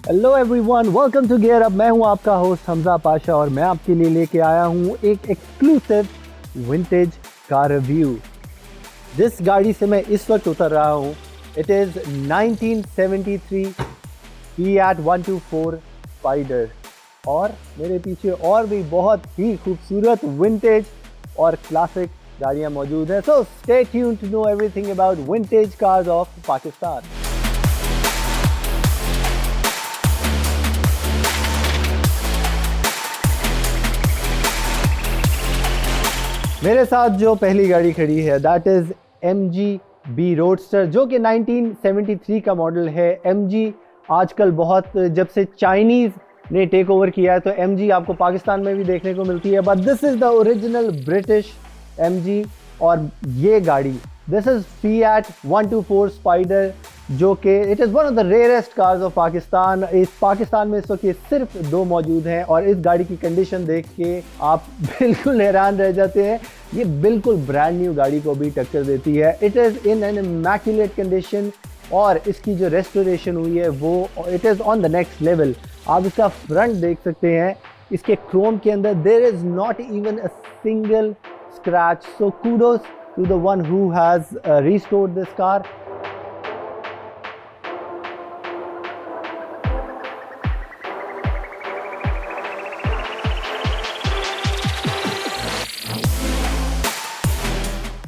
Hello everyone, welcome to gear up. मैं हूं आपका होस्ट हमजा पाशा और मैं आपके लिए लेके आया हूं एक एक्सक्लूसिव विंटेज कार रिव्यू। जिस गाड़ी से मैं इस वक्त उतर रहा हूं, इट इज़ 1973 Fiat 124 स्पाइडर। और मेरे पीछे और भी बहुत ही खूबसूरत विंटेज और क्लासिक गाड़ियां मौजूद हैं। So stay tuned to know everything about vintage cars of Pakistan. मेरे साथ जो पहली गाड़ी खड़ी है that is MG B roadster, जो कि 1973 का मॉडल है। MG आजकल बहुत, जब से चाइनीज़ ने टेक ओवर किया है तो MG आपको पाकिस्तान में भी देखने को मिलती है, but this is the original British MG। और ये गाड़ी दिस इज़ Fiat 124 स्पाइडर, जो कि it is one of the rarest cars of Pakistan. इस पाकिस्तान में इस वक्त ये सिर्फ 2 मौजूद हैं और इस गाड़ी की कंडीशन देख के आप बिल्कुल हैरान रह जाते हैं। ये बिल्कुल ब्रांड न्यू गाड़ी को भी टक्कर देती है। It is in an immaculate condition और इसकी जो रेस्टोरेशन हुई है वो it is on the next level. आप इसका फ्रंट देख सकते हैं, इसके क्रोम के अंदर there is not even a single scratch. So kudos to the one who has restored this car.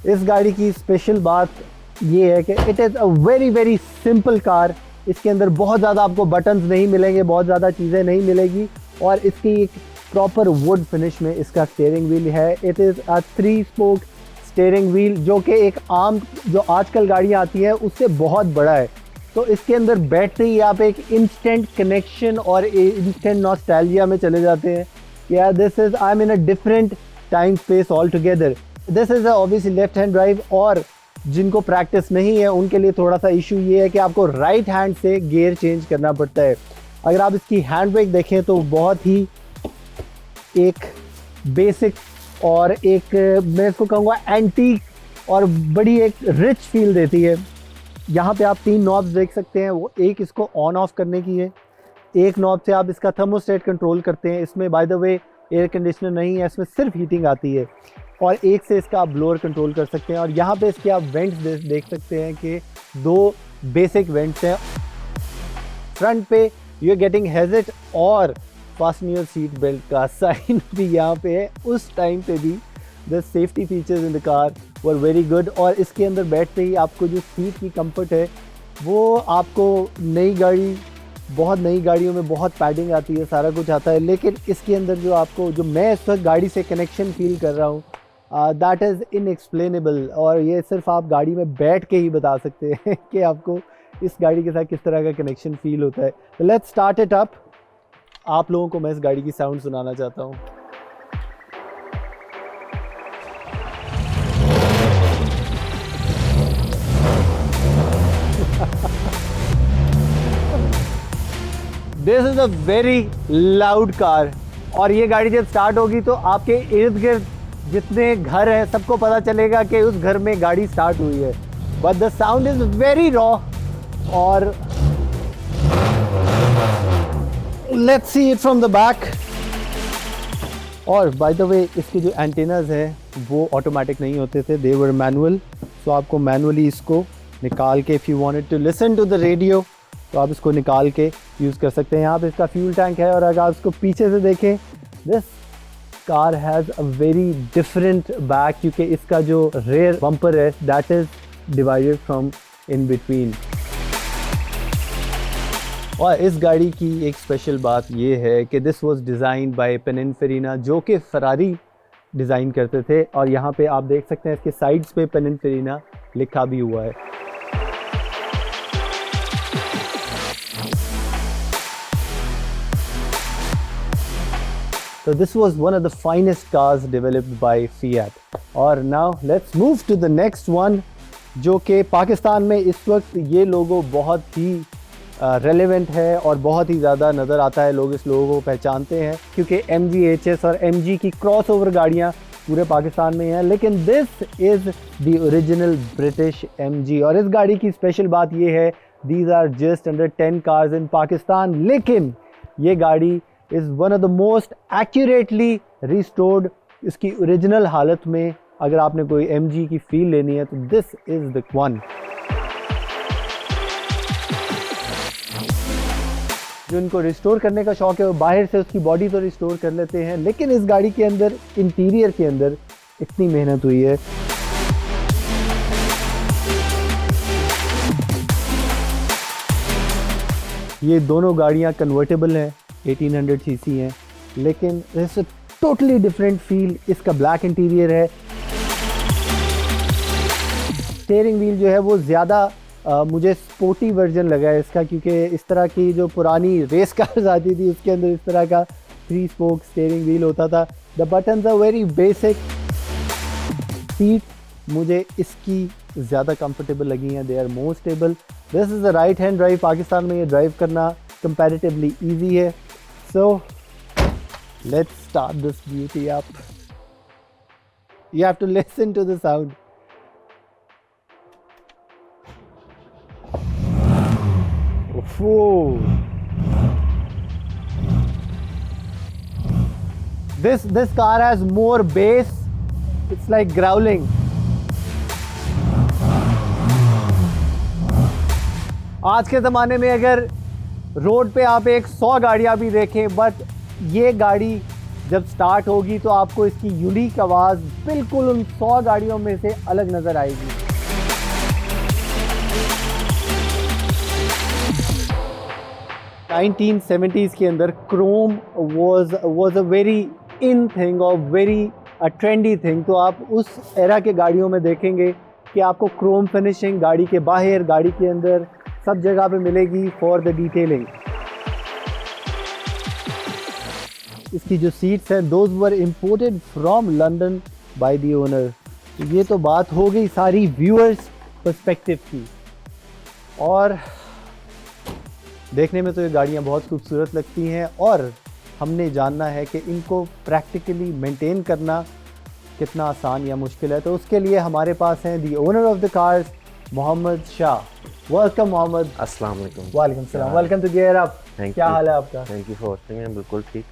इस गाड़ी की स्पेशल बात ये है कि it is a very simple car. इसके अंदर बहुत ज़्यादा आपको बटन्स नहीं मिलेंगे, बहुत ज़्यादा चीज़ें नहीं मिलेगी और इसकी एक प्रॉपर वुड फिनिश में इसका स्टीयरिंग व्हील है। It is a 3 spoke steering wheel, जो कि एक आम जो आजकल गाड़ियाँ आती हैं उससे बहुत बड़ा है। तो इसके अंदर बैठते ही आप एक इंस्टेंट कनेक्शन और इंस्टेंट नॉस्टैल्जिया में चले जाते हैं। या this is I am in a different time space all together. This is obviously left hand drive और जिनको प्रैक्टिस नहीं है उनके लिए थोड़ा सा इशू ये है कि आपको राइट हैंड से गियर चेंज करना पड़ता है। अगर आप इसकी हैंड ब्रेक देखें तो बहुत ही एक बेसिक और एक मैं इसको कहूँगा एंटीक और बड़ी एक रिच फील देती है। यहाँ पे आप 3 नॉब्स देख सकते हैं, वो एक इसको ऑन ऑफ करने की है, एक नॉब से आप इसका थर्मोस्टेट कंट्रोल करते हैं। इसमें bye the way air conditioner नहीं है, इसमें सिर्फ हीटिंग आती है। और एक से इसका आप ब्लोअर कंट्रोल कर सकते हैं। और यहाँ पे इसके आप वेंट्स देख सकते हैं कि 2 बेसिक वेंट्स हैं। फ्रंट पे यू आर गेटिंग हेजिट और फास्टन योर सीट बेल्ट का साइन भी यहाँ पे है। उस टाइम पे भी the safety features in the car were very good. और इसके अंदर बैठते ही आपको जो सीट की कंफर्ट है वो आपको बहुत नई गाड़ियों में बहुत पैडिंग आती है, सारा कुछ आता है, लेकिन इसके अंदर जो मैं इस वक्त गाड़ी से कनेक्शन फील कर रहा हूँ दैट इज़ इनएक्सप्लेनेबल। और ये सिर्फ आप गाड़ी में बैठ के ही बता सकते हैं कि आपको इस गाड़ी के साथ किस तरह का कनेक्शन फील होता है। तो लेट्स स्टार्ट इट अप। आप लोगों को मैं इस गाड़ी की साउंड सुनाना चाहता हूँ। This is a very loud car और ये गाड़ी जब स्टार्ट होगी तो आपके इर्द गिर्द जितने घर हैं सबको पता चलेगा कि उस घर में गाड़ी स्टार्ट हुई है। But the sound is very raw. और let's see it from the back. और बाय द वे इसके जो एंटेनाज हैं वो ऑटोमेटिक नहीं होते थे, दे वर मैनुअल। तो आपको मैनुअली इसको निकाल के if you wanted to listen to the radio तो आप इसको निकाल के यूज़ कर सकते हैं। यहाँ पे इसका फ्यूल टैंक है और अगर आप इसको पीछे से देखें, this car has a very different back, क्योंकि इसका जो रेयर बम्पर है that is divided from in between. और इस गाड़ी की एक स्पेशल बात ये है कि this was design by Pininfarina, जो कि फरारी डिज़ाइन करते थे। और यहाँ पे आप देख सकते हैं इसके साइड्स पे पिनिनफेरिना लिखा भी हुआ है। So this was one of the finest cars developed by Fiat. और now let's move to the next one, जो कि पाकिस्तान में इस वक्त ये लोगो बहुत ही रेलेवेंट है और बहुत ही ज़्यादा नज़र आता है। लोग इस लोगों को पहचानते हैं क्योंकि MG HS और MG की क्रॉस ओवर गाड़ियाँ पूरे पाकिस्तान में हैं। लेकिन this is the original British MG। और इस गाड़ी की स्पेशल बात ये है these are just under 10 cars in Pakistan. लेकिन ये गाड़ी is one of the most accurately restored, इसकी ओरिजिनल हालत में अगर आपने कोई MG की फील लेनी है तो this is the one. जो इनको रिस्टोर करने का शौक है वो बाहर से उसकी बॉडी तो रिस्टोर कर लेते हैं, लेकिन इस गाड़ी के अंदर इंटीरियर के अंदर इतनी मेहनत हुई है. ये दोनों गाड़ियाँ कन्वर्टेबल हैं, 1800 सीसी हैं, लेकिन इट्स टोटली डिफरेंट फील. इसका ब्लैक इंटीरियर है. स्टीयरिंग व्हील जो है वो ज़्यादा मुझे स्पोर्टी वर्जन लगा है इसका, क्योंकि इस तरह की जो पुरानी रेस कार्स आती थी उसके अंदर इस तरह का 3 स्पोक स्टीयरिंग व्हील होता था. The buttons are very basic. Seat मुझे इसकी ज़्यादा कंफर्टेबल लगी हैं. They are more stable. This is the right hand drive. Pakistan में ये ड्राइव करना कंपैरेटिवली ईजी है. So let's start this beauty up. You have to listen to the sound. Whoa. This car has more bass. It's like growling. आज के ज़माने में अगर road पे आप 100 गाड़ियाँ भी देखें, बट ये गाड़ी जब स्टार्ट होगी तो आपको इसकी यूनिक आवाज़ बिल्कुल उन 100 गाड़ियों में से अलग नज़र आएगी. 1970s के अंदर Chrome was a very in thing और very trendy thing. तो आप उस एरा के गाड़ियों में देखेंगे कि आपको क्रोम फिनिशिंग गाड़ी के बाहर, गाड़ी के अंदर सब जगह पे मिलेगी फॉर द डिटेलिंग. इसकी जो सीट्स हैं those were imported from London by the owner. ये तो बात हो गई सारी व्यूअर्स पर्सपेक्टिव की. और देखने में तो ये गाड़ियाँ बहुत खूबसूरत लगती हैं और हमने जानना है कि इनको प्रैक्टिकली मेंटेन करना कितना आसान या मुश्किल है. तो उसके लिए हमारे पास हैं the owner of the cars, Mohammad Shah. Welcome Mohammad. अस्सलाम वालेकुम. वालेकुम सलाम. Welcome to gear up. क्या हाल है आपका? Thank you for hosting me. बिल्कुल ठीक.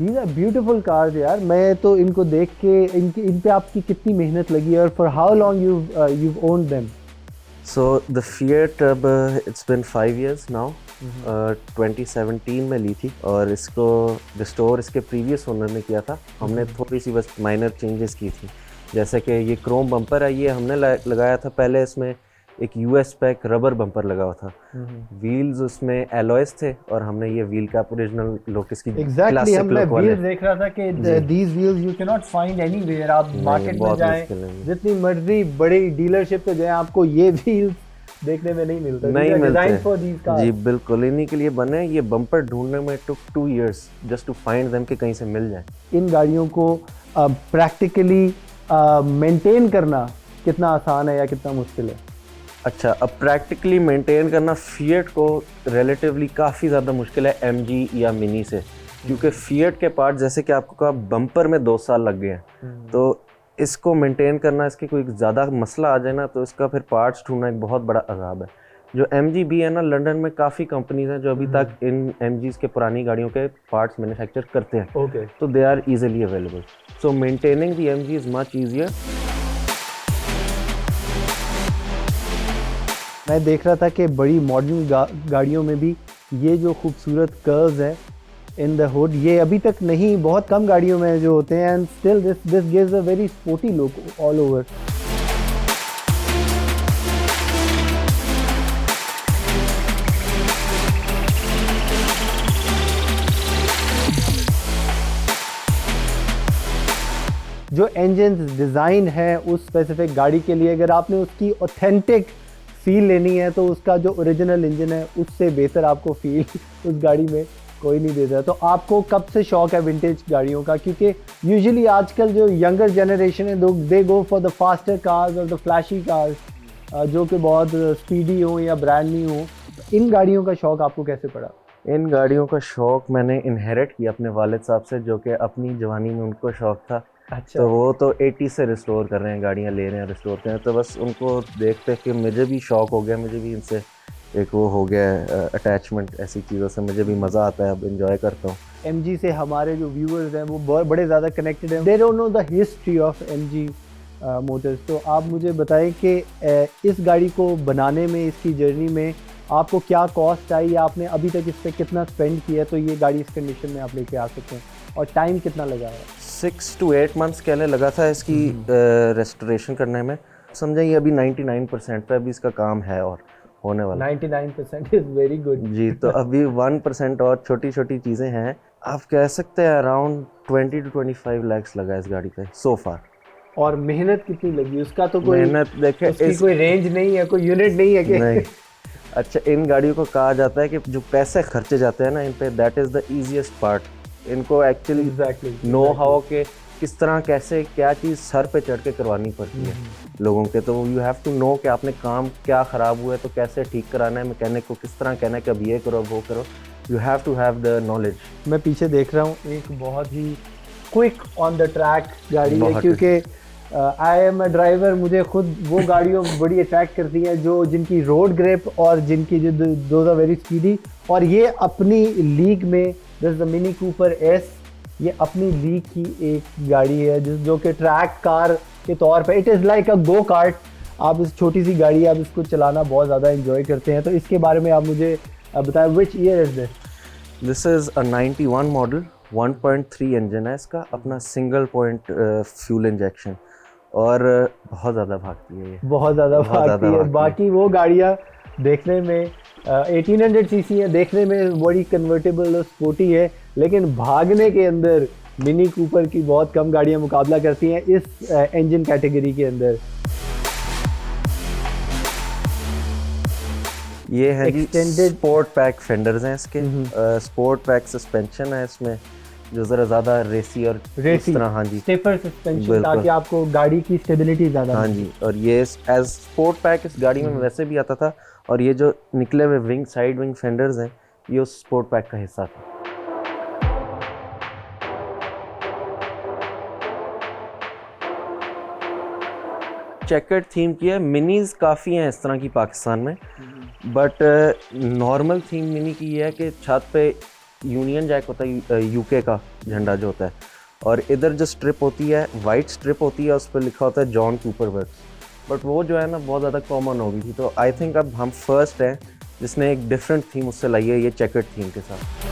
दीज आर ब्यूटीफुल कार्स यार. मैं तो इनको देख के इन पे आपकी कितनी मेहनत लगी है और for how long you've owned them? So the Fiat it's been 5 years now. 2017 में ली थी और इसको रिस्टोर इसके प्रीवियस ओनर ने किया था. हमने थोड़ी सी बस माइनर चेंजेस की थी, जैसे कि ये क्रोम बम्पर है, ये हमने लगाया था पहले. इसमें एक US पैक रबर बम्पर लगा हुआ था. व्हील्स उसमें एलॉयस थे और हमने ये व्हील का ओरिजिनल लुक इसकी एग्जैक्टली हमने व्हील्स देख रहा था कि these wheels you can not find anywhere. आप मार्केट में जाएं, जितनी मर्जी बड़ी डीलरशिप पे जाएं, आपको ये व्हील्स देखने में नहीं मिलता. नहीं मिलते जी. बिल्कुल इन्हीं के लिए बने. ये बम्पर ढूंढने में took 2 years just to find them कि कहीं से मिल जाए. इन गाड़ियों को प्रैक्टिकली मेंटेन करना कितना आसान है या कितना मुश्किल है? अच्छा, अब प्रैक्टिकली मेंटेन करना फिएट को रिलेटिवली काफ़ी ज़्यादा मुश्किल है MG या मिनी से, क्योंकि फिएट के पार्ट जैसे कि आपको कहा बम्पर में 2 साल लग गए हैं. तो इसको मेंटेन करना, इसकी कोई ज़्यादा मसला आ जाए ना तो इसका फिर पार्ट्स ढूंढना एक बहुत बड़ा अजाब है. जो MG भी है ना, लंदन में काफ़ी कंपनीज हैं जो अभी तक इन MGs के पुरानी गाड़ियों के पार्ट्स मैन्युफैक्चर करते हैं. ओके. तो they are easily available. So maintaining the MG is much easier. मैं देख रहा था कि बड़ी मॉडर्न गाड़ियों में भी ये जो खूबसूरत कर्व्स हैं इन द हुड, ये अभी तक नहीं, बहुत कम गाड़ियों में जो होते हैं. And still this gives a very sporty look all over. जो इंजन डिज़ाइन है उस स्पेसिफिक गाड़ी के लिए, अगर आपने उसकी ऑथेंटिक फील लेनी है तो उसका जो ओरिजिनल इंजन है उससे बेहतर आपको फील उस गाड़ी में कोई नहीं देता. तो आपको कब से शौक है विंटेज गाड़ियों का? क्योंकि यूजुअली आजकल जो यंगर जनरेशन है they go for the faster cars और द फ्लैशी कार्स, जो कि बहुत स्पीडी हो या ब्रांड न्यू हो. इन गाड़ियों का शौक आपको कैसे पड़ा? इन गाड़ियों का शौक मैंने इनहेरिट किया अपने वालिद साहब से, जो कि अपनी जवानी में उनको शौक था. अच्छा. तो वो तो 80 से रिस्टोर कर रहे हैं, गाड़ियाँ ले रहे हैं, रिस्टोर कर रहे हैं. तो बस उनको देखते कि मुझे भी शौक हो गया, मुझे भी इनसे एक वो हो गया है अटैचमेंट, ऐसी चीज़ों से मुझे भी मज़ा आता है, अब इंजॉय करता हूँ। MG से हमारे जो व्यूअर्स हैं वो बड़े ज़्यादा कनेक्टेड हैं, they don't know the history of MG Motors. तो आप मुझे बताएं कि इस गाड़ी को बनाने में, इसकी जर्नी में आपको क्या कॉस्ट आई, आपने अभी तक इस पर कितना स्पेंड किया तो ये गाड़ी इस कंडीशन में आप लेके आ सकते हैं, और टाइम कितना लगा है? 6 to 8 months कहने लगा था इसकी रेस्टोरेशन करने में। समझे ये अभी 99% पे अभी इसका काम है और होने वाला। 99% इज़ वेरी गुड जी, तो अभी 1% और छोटी छोटी चीज़ें हैं। आप कह सकते हैं अराउंड 20 to 25 lakhs लगा इस गाड़ी पे सो फार। और मेहनत कितनी लगी उसका तो कोई मेहनत देखे उसकी कोई रेंज नहीं है, कोई यूनिट नहीं है कि नहीं। अच्छा, इन गाड़ियों को कहा जाता है कि जो पैसे खर्चे जाते हैं ना इन पे, that is the easiest part. इनको एक्चुअली Exactly. नो हाउ के किस तरह कैसे क्या चीज़ सर पे चढ़ के करवानी पड़ती है लोगों के। तो यू हैव टू नो कि आपने काम क्या ख़राब हुआ है तो कैसे ठीक कराना है, मैकेनिक को किस तरह कहना है कि अब ये करो वो करो। You have to have the knowledge. मैं पीछे देख रहा हूँ, एक बहुत ही क्विक ऑन द ट्रैक गाड़ी है, बहुत क्योंकि आई एम अ ड्राइवर, मुझे खुद वो गाड़ियों बड़ी अट्रैक्ट करती हैं जो जिनकी रोड ग्रिप और जिनकी जो दोज आर वेरी स्पीडी। और ये अपनी लीग में, this the mini Cooper S, ये अपनी लीग की एक गाड़ी है जो कि ट्रैक कार के तौर पे, it is like a go kart. आप इस छोटी सी गाड़ी, आप इसको चलाना बहुत ज़्यादा इंजॉय करते हैं, तो इसके बारे में आप मुझे बताएं, which year is this is a 91 model, 1.3 engine है इसका, अपना सिंगल पॉइंट फ्यूल इंजेक्शन, और बहुत ज़्यादा भागती है ये। बहुत ज़्यादा भागती है। बाकी वो गाड़ियाँ देखने में 1800 सीसी है, देखने में बड़ी कन्वर्टेबल और स्पोर्टी है, लेकिन भागने के अंदर मिनी कूपर की बहुत कम गाड़ियाँ मुकाबला करती हैं इस इंजन कैटेगरी के अंदर। ये है जी Extended- स्पोर्ट पैक फेंडर्स हैं इसके, स्पोर्ट पैक सस्पेंशन है इसमें जो ज़रा ज़्यादा रेसी और इस तरह, हाँ जी, स्टेपर सस्पेंशन, बिल्कुल। ताकि आपको गाड़ी की स्टेबिलिटी ज़्यादा हाँ जी। और ये एज स्पोर्ट पैक इस गाड़ी में वैसे भी आता था, और ये जो निकले हुए विंग, साइड विंग फेंडर्स हैं, ये उस स्पोर्ट पैक का हिस्सा था। चेकर्ड थीम की है। मिनीज काफ़ी हैं इस तरह की पाकिस्तान में, बट नॉर्मल थीम मिनी की ये है कि छत पे यूनियन जैक होता है, यूके का झंडा जो होता है, और इधर जो स्ट्रिप होती है, वाइट स्ट्रिप होती है, उस पर लिखा होता है जॉन कूपर वर्क्स। बट वो जो है ना बहुत ज़्यादा कॉमन हो गई थी, तो आई थिंक अब हम फर्स्ट हैं जिसने एक डिफरेंट थीम उससे लाई है, ये चेकर्ड थीम के साथ।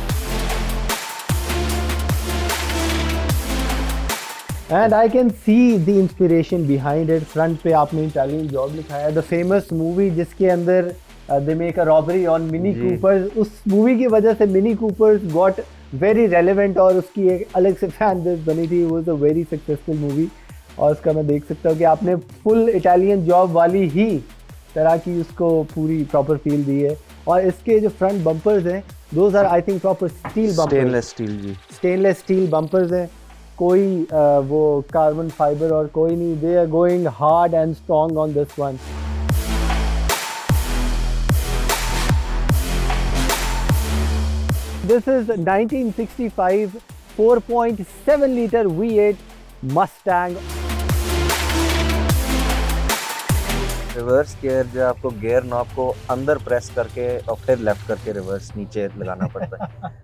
And I can see the inspiration behind it. Front पे आपने इटालियन जॉब लिखा है, द फेमस मूवी जिसके अंदर they make a robbery on Mini Coopers. उस मूवी की वजह से Mini Coopers got very relevant, और उसकी एक अलग से फैन बेस बनी थी। वो अ वेरी सक्सेसफुल मूवी, और उसका मैं देख सकता हूँ कि आपने फुल इटालियन जॉब वाली ही तरह की उसको पूरी प्रॉपर फील दी है। और इसके जो फ्रंट बम्पर्स हैं, those are I think proper steel bumpers, stainless steel जी, स्टेनलेस स्टील बम्पर्स हैं, कोई वो कार्बन फाइबर और कोई नहीं। They are going hard and strong on this one. This is 1965 4.7 liter V8 Mustang। Reverse gear जो आपको गियर नॉब को अंदर प्रेस करके और फिर लेफ्ट करके रिवर्स नीचे लगाना पड़ता है।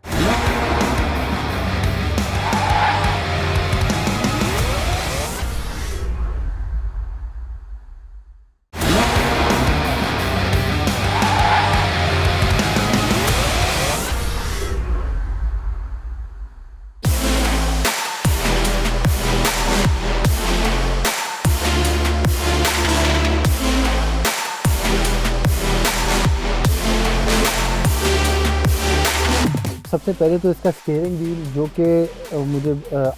सबसे पहले तो इसका स्टीयरिंग व्हील, जो कि मुझे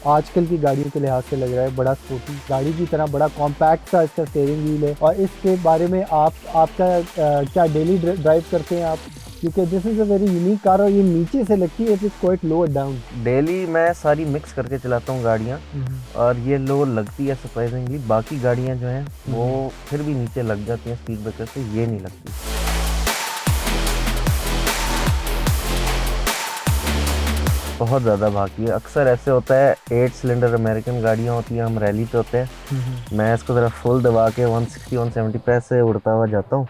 आजकल की गाड़ियों के लिहाज से लग रहा है बड़ा स्पोर्टी गाड़ी की तरह, बड़ा कॉम्पैक्ट सा इसका स्टीयरिंग व्हील है। और इसके बारे में आपका क्या डेली ड्राइव करते हैं आप, क्योंकि this is a very unique car, और ये नीचे से लगती है, it is quite lower down. Daily मैं सारी मिक्स करके चलाता हूँ गाड़ियाँ, और ये लो लगती है सरप्राइजिंगली। बाकी गाड़ियाँ जो हैं वो फिर भी नीचे लग जाती हैं स्पीड ब्रेकर से, ये नहीं लगती। बहुत ज़्यादा भागती है। अक्सर ऐसे होता है 8 सिलेंडर अमेरिकन गाड़ियाँ होती हैं, हम रैली पे होते हैं, मैं इसको ज़रा फुल दबा के 160-170 पे से उड़ता हुआ जाता हूँ,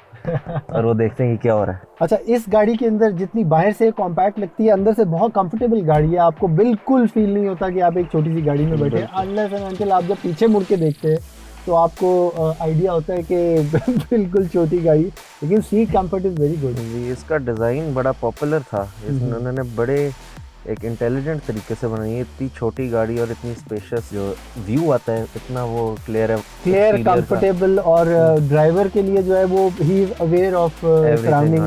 और वो देखते हैं कि क्या हो रहा है। अच्छा, इस गाड़ी के अंदर जितनी बाहर से कॉम्पैक्ट लगती है, अंदर से बहुत कंफर्टेबल गाड़ी है। आपको बिल्कुल फील नहीं होता कि आप एक छोटी सी गाड़ी में बैठे हैं, अनलेस एंड अनटिल आप जब पीछे मुड़ के देखते हैं तो आपको आइडिया होता है कि बिल्कुल छोटी गाड़ी, लेकिन seat comfort is very good. जी, इसका डिज़ाइन बड़ा पॉपुलर था, इसमें उन्होंने बड़े एक इंटेलिजेंट तरीके से बनाई है। इतनी छोटी गाड़ी और इतनी स्पेशियस जो व्यू आता है, इतना वो क्लियर है, क्लियर, कंफर्टेबल, और ड्राइवर के लिए जो है वो he is aware of surrounding,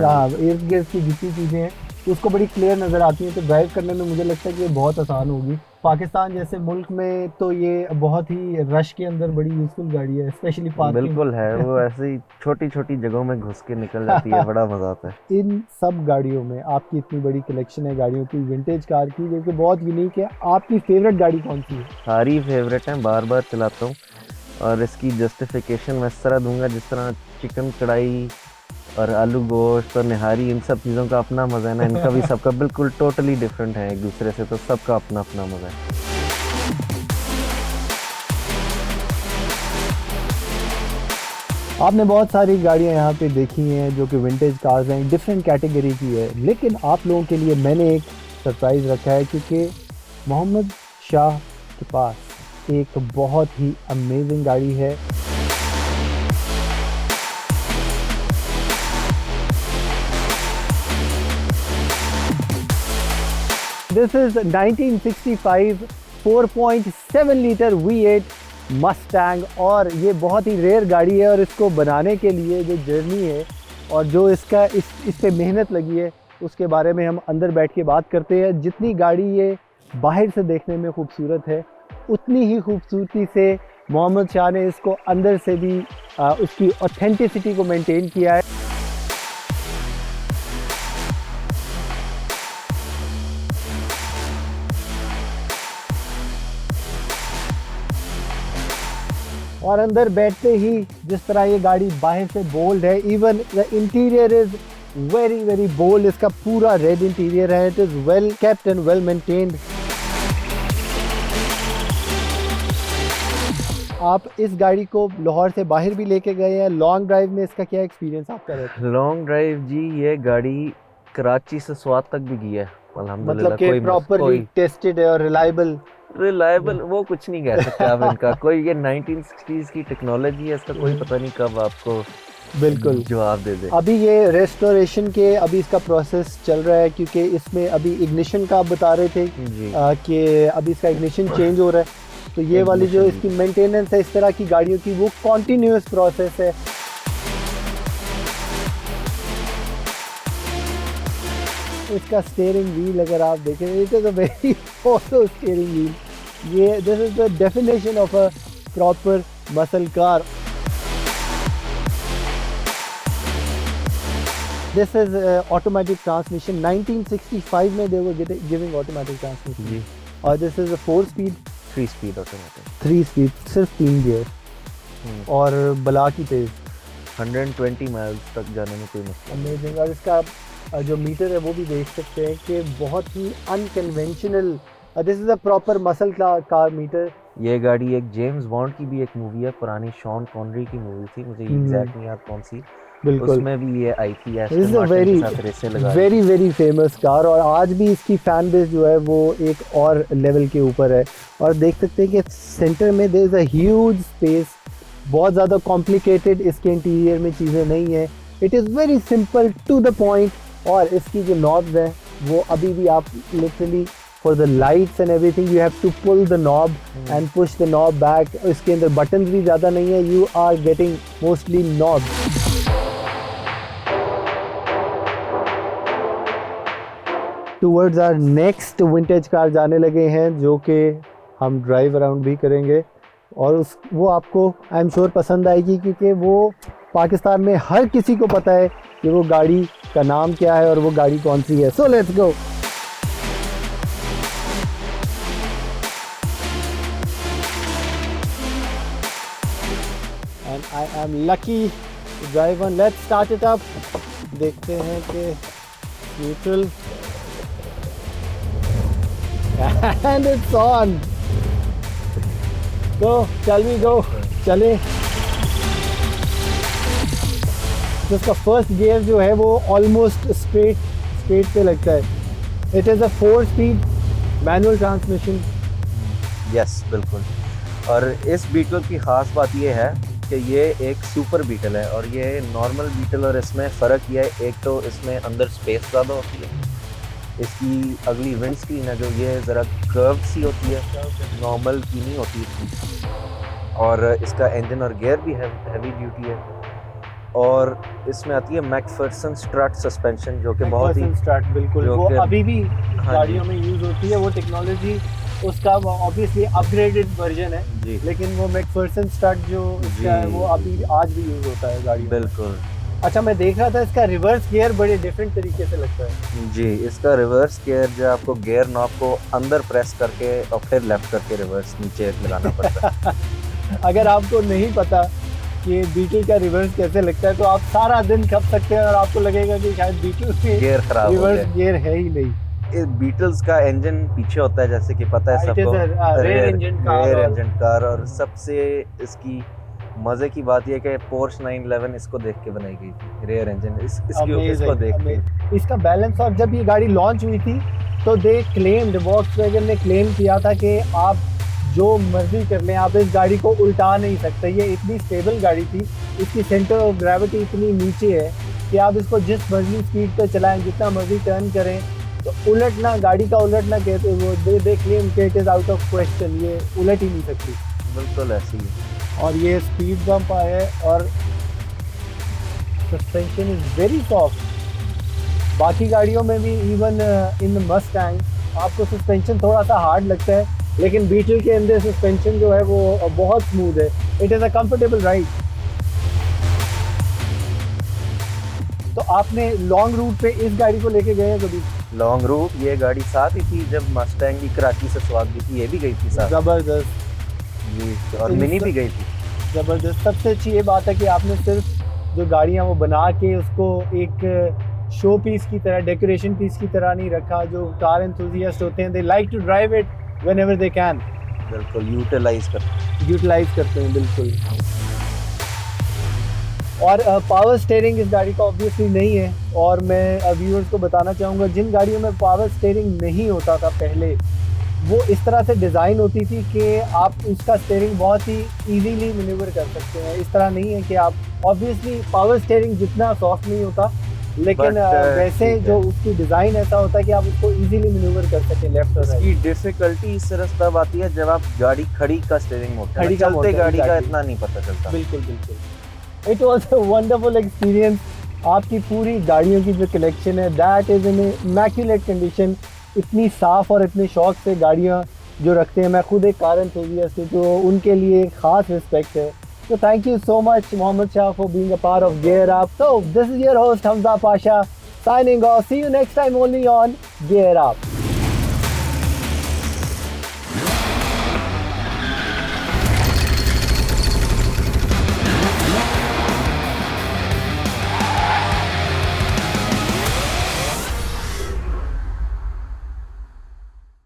इर्द गिर्द की जितनी चीज़ें हैं उसको बड़ी क्लियर नज़र आती हैं, तो ड्राइव करने में मुझे लगता है कि ये बहुत आसान होगी। पाकिस्तान जैसे मुल्क में तो ये बहुत ही रश के अंदर बड़ी यूजफुल गाड़ी है, स्पेशली पार्किंग। बिल्कुल है, वो ऐसे ही छोटी छोटी जगहों में घुस के निकल जाती है, बड़ा मजा आता है। इन सब गाड़ियों में आपकी इतनी बड़ी कलेक्शन है गाड़ियों की, विंटेज कार की, जो कि बहुत यूनिक है। आपकी फेवरेट गाड़ी कौन सी है? सारी फेवरेट हैं, बार बार चलाता हूँ, और इसकी जस्टिफिकेशन मैं इस तरह दूंगा जिस तरह चिकन कढ़ाई और आलू गोश्त और निहारी, इन सब चीज़ों का अपना मज़ा है ना, इनका भी सबका बिल्कुल टोटली डिफरेंट है एक दूसरे से, तो सबका अपना अपना मज़ा है। आपने बहुत सारी गाड़ियां यहाँ पे देखी हैं जो कि विंटेज कार्स हैं, डिफरेंट कैटेगरी की है, लेकिन आप लोगों के लिए मैंने एक सरप्राइज़ रखा है, क्योंकि मोहम्मद शाह के पास एक बहुत ही अमेजिंग गाड़ी है। This is 1965 4.7 litre V8 Mustang, और ये बहुत ही रेयर गाड़ी है, और इसको बनाने के लिए जो जर्नी है और जो इसका इस पे मेहनत लगी है उसके बारे में हम अंदर बैठ के बात करते हैं। जितनी गाड़ी ये बाहर से देखने में खूबसूरत है, उतनी ही खूबसूरती से मोहम्मद शाह ने इसको अंदर से भी उसकी ऑथेंटिसिटी को मेंटेन किया है। और अंदर बैठते ही जिस तरह ये गाड़ी बाहर से बोल्ड है, even the interior is very very bold. इसका पूरा रेड इंटीरियर है, it is well kept and well maintained. आप इस गाड़ी को लाहौर से बाहर भी लेके गए हैं, लॉन्ग ड्राइव में इसका क्या एक्सपीरियंस आपका रहता है? लॉन्ग ड्राइव जी, ये गाड़ी कराची से स्वात तक भी गई है अल्हम्दुलिल्लाह। मतलब कि प्रॉपरली टेस्टेड है और रिलायबल वो कुछ नहीं कह सकते आप इनका। कोई ये 1960s की टेक्नोलॉजी है, इसका कोई पता नहीं कब आपको बिल्कुल जवाब दे दे। अभी ये रेस्टोरेशन के अभी इसका प्रोसेस चल रहा है, क्योंकि इसमें अभी इग्निशन का आप बता रहे थे कि अभी इसका इग्निशन चेंज हो रहा है, तो ये वाली जो इसकी मेंटेनेंस है इस तरह की गाड़ियों की, वो कॉन्टिन्यूस प्रोसेस है। इसका स्टीयरिंग व्हील अगर आप देखें, it is a very awesome steering wheel. ये this is the definition of a proper muscle car. This is automatic transmission. 1965 में they were giving automatic transmission, और this is a 3 speed automatic, 3 speed, सिर्फ 3 gear, और बला की तेज 120 miles तक जाने में कोई मसला नहीं। अमेजिंग। और इसका जो मीटर है वो भी देख सकते हैं कि बहुत ही unconventional, this is a proper muscle car meter. ये गाड़ी एक जेम्स बॉन्ड की भी एक मूवी है, पुरानी शॉन कॉनरी की मूवी थी, मुझे एग्जैक्ट नहीं याद कौन सी, बिल्कुल उसमें भी ये आई थी, वेरी वेरी फेमस कार, और आज भी इसकी फैन बेस जो है वो एक और लेवल के ऊपर है। और देख सकते हैं कि सेंटर में there is a huge space, बहुत ज़्यादा कॉम्प्लिकेटेड इसके इंटीरियर में चीज़ें नहीं है, it is very simple to the point. और इसकी जो नॉब्स हैं वो अभी भी आप literally for the lights and everything you have to pull the knob and push the knob back. इसके अंदर बटन्स भी ज़्यादा नहीं है, you are getting mostly knob. Towards our next vintage car जाने लगे हैं, जो कि हम ड्राइव अराउंड भी करेंगे, और वो आपको आई एम श्योर पसंद आएगी, क्योंकि वो पाकिस्तान में हर किसी को पता है कि वो गाड़ी का नाम क्या है और वो गाड़ी कौन सी है। So let's go. And I am lucky to drive one. Let's start it up. देखते हैं कि neutral and it's on. Go, चल वी गो, चले। तो इसका फर्स्ट गियर जो है वो ऑलमोस्ट स्ट्रेट पे लगता है। It is a four speed manual transmission. Yes बिल्कुल। और इस बीटल की ख़ास बात ये है कि ये एक सुपर बीटल है, और ये नॉर्मल बीटल और इसमें फ़र्क ये है, एक तो इसमें अंदर स्पेस ज़्यादा होती है, इसकी अगली विंड स्क्रीन है जो ये ज़रा कर्व सी होती है, नॉर्मल की नहीं होती इतनी, और इसका इंजन और गियर भी हैवी ड्यूटी है, और इसमें आती है मैकफर्सन स्ट्रट सस्पेंशन जो कि बहुत ही स्टार्ट बिल्कुल जो वो कि- अभी भी हाँ गाड़ियों में यूज़ होती है। वो टेक्नोलॉजी उसका ऑब्वियसली अपग्रेडेड वर्जन है, जी लेकिन वो मैकफर्सन स्टार्ट जो उसका है जी। वो अभी आज भी यूज़ होता है गाड़ियों में। बिल्कुल। अच्छा, मैं देख रहा था इसका रिवर्स गियर बड़े डिफरेंट तरीके से लगता है। जी, इसका रिवर्स गियर जो आपको गियर नॉब को अंदर प्रेस करके और फिर लेफ्ट करके रिवर्स नीचे लगाना पड़ता है। अगर आपको नहीं पता कि बीटल का रिवर्स कैसे लगता है तो आप सारा दिन खप सकते हैं और आपको लगेगा कि शायद बीटल में गियर खराब हो रिवर्स गया। गियर है ही नहीं। इस बीटल्स का इंजन पीछे होता है जैसे कि पता है It सबको, is a rear engine car rear और- इंजन कार। और सबसे इसकी मजे की बात यह कि पोर्श 911 इसको देख के बनाई गई थी, रेयर इंजन इसको Amazing, देख के। amazing। इसका बैलेंस, और जब ये गाड़ी लॉन्च हुई थी तो दे क्लेम्ड, वॉक्सवैगन ने क्लेम किया था कि आप जो मर्जी कर लें, आप इस गाड़ी को उल्टा नहीं सकते। ये इतनी स्टेबल गाड़ी थी, इसकी सेंटर ऑफ ग्रेविटी इतनी नीचे है कि आप इसको जिस मर्जी स्पीड पे चलाएं, जितना मर्जी टर्न करें, तो उलटना, गाड़ी का उलटना कहते वो दे क्लेम कि it is out of question, ये उलट ही नहीं सकती। बिल्कुल ऐसी है। और ये स्पीड बम्प आया है और सस्पेंशन इज़ वेरी सॉफ्ट। बाकी गाड़ियों में भी इवन इन द मस्टैंग आपको सस्पेंशन थोड़ा सा हार्ड लगता है, लेकिन बीटल के अंदर सस्पेंशन जो है वो बहुत स्मूथ है। It is a comfortable ride. तो आपने लॉन्ग रूट पे इस गाड़ी को लेके गए हैं कभी? लॉन्ग रूट ये गाड़ी साथ ही थी जब मस्टैंग की कराची से स्वाद भी थी, ये भी गई थी साथ। ज़बरदस्त, जी, और मिनी भी गई थी। ज़बरदस्त। सबसे अच्छी ये बात है कि आपने सिर्फ जो गाड़ियाँ वो बना के उसको एक शो पीस की तरह, डेकोरेशन पीस की तरह नहीं रखा। जो कार एंथुसियास्ट होते हैं, they like to drive it whenever they can, बिल्कुल यूटिलाइज करते हैं बिल्कुल। और पावर स्टीयरिंग इस गाड़ी का ऑब्वियसली नहीं है, और मैं व्यूअर्स को बताना चाहूँगा जिन गाड़ियों में पावर स्टीयरिंग नहीं होता था पहले, वो इस तरह से डिज़ाइन होती थी कि आप उसका स्टीयरिंग बहुत ही इजीली मैन्यूवर कर सकते हैं। इस तरह नहीं है कि आप, ऑब्वियसली पावर स्टीयरिंग जितना सॉफ्ट नहीं होता, लेकिन वैसे ठीक जो है। उसकी डिज़ाइन ऐसा होता है कि आप उसको इजीली मैन्यूवर कर सकें लेफ्ट और राइट। इसकी डिफिकल्टी इस तरह तब आती है जब आप गाड़ी खड़ी का स्टीयरिंग मोड़ते हैं, खड़ी का चलते मोड़ते हैं, गाड़ी का exactly। इतना नहीं पता चलता। बिल्कुल बिल्कुल। It was a wonderful experience. आपकी पूरी गाड़ियों की जो कलेक्शन है that is in immaculate condition. इतनी साफ़ और इतने शौक से गाड़ियाँ जो रखते हैं, मैं खुद एक कार एंथुसियास्ट हूँ, तो उनके लिए एक ख़ास रिस्पेक्ट है। So thank you so much, Mohammed Shah, for being a part of Gear Up. So this is your host Hamza Pasha signing off. See you next time only on Gear Up.